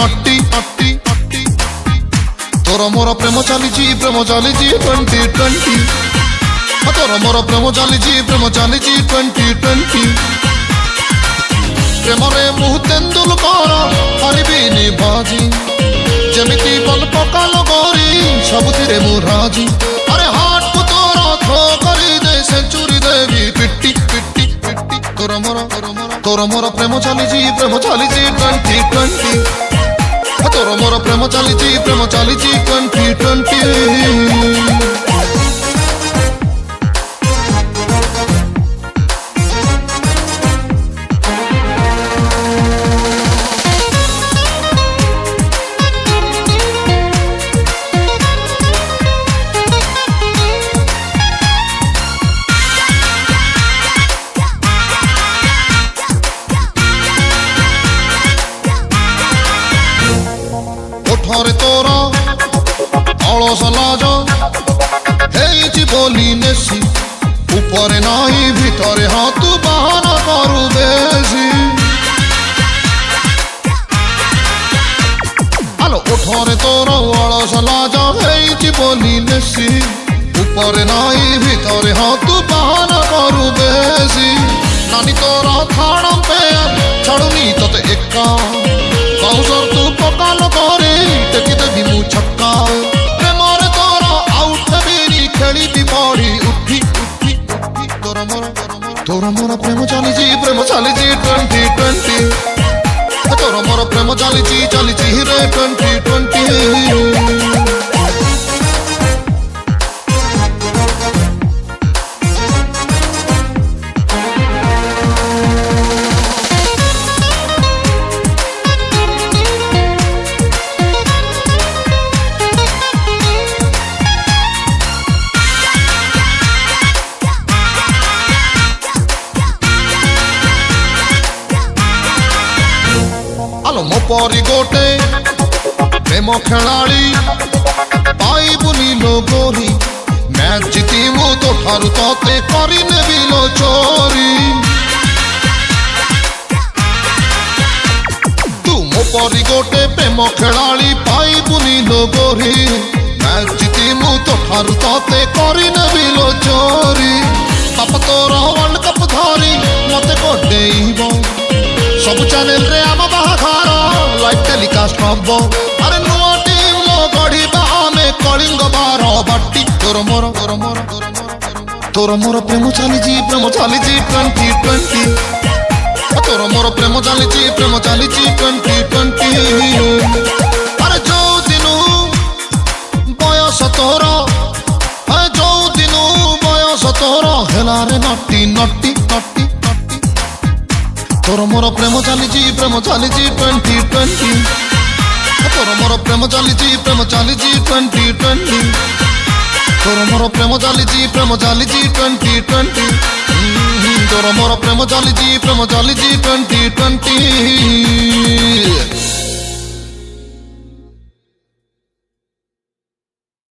Nutty Nutty Nutty तोर मोर प्रेम चली 2020 तोर मोर प्रेम चली 2020 प्रेम रे मुह तेंदुलकर हारिबिनी बाजी जमिति बल पकाल गोरी सबुथिरे मु राजी अरे हाट को तोर थ्रो करी दे सेंचुरी देवी पिट्टी पिट्टी पिट्टी तोर मोर प्रेम चली 2020 तोर मोर प्रेम चली 2020 ओठरे तोरा अलस लाज हेइछि बोली नेसी ऊपरे नाही भितरे हाथ बहाना करू बेसी आलो ओठरे तोरा अलस लाज हेइछि बोली नेसी ऊपरे नाही भितरे हाथ बहाना करू बेसी नानी तोरा थाणम पे छाड़ुनी तते एका बाउसर तू पकाल करे टेकी देवी मु छक्का प्रेमर तोर आउट हेबिनी खेली भी बड़ी उठी उठी उठी तोर मोर प्रेम चली 2020 तोर मोर प्रेम चली रे 2020 मो परी गोटे प्रेम खेलाड़ी पाई बुनी लो गोरी मैच जीती मु तो ठारू तोते करी नेबी लो चोरी तू मो परी गोटे प्रेम खेलाड़ी पाई बुनी लो गोरी मैच जीती मु तो ठारू तोते करी नेबी लो चोरी बाप तोर वर्ल्ड कप धरी मते गोडेइबो सब चैनल रे आम बाहाघर लाइव टेलीकास्ट हब अरे नुआ टीम लो गढ़िबा आमे कलिंग बार बाटी तोर मोर प्रेम चली 2020 तोर मोर प्रेम चली 2020 अरे जो दिनु बयस तोर जो दिनु बयस तोर हेला रे नट्टी नट्टी नट्टी तोर मोर प्रेम चली 2020 तोर मोर प्रेम चली 2020 तोर मोर प्रेम चली 2020 तोर मोर प्रेम चली 2020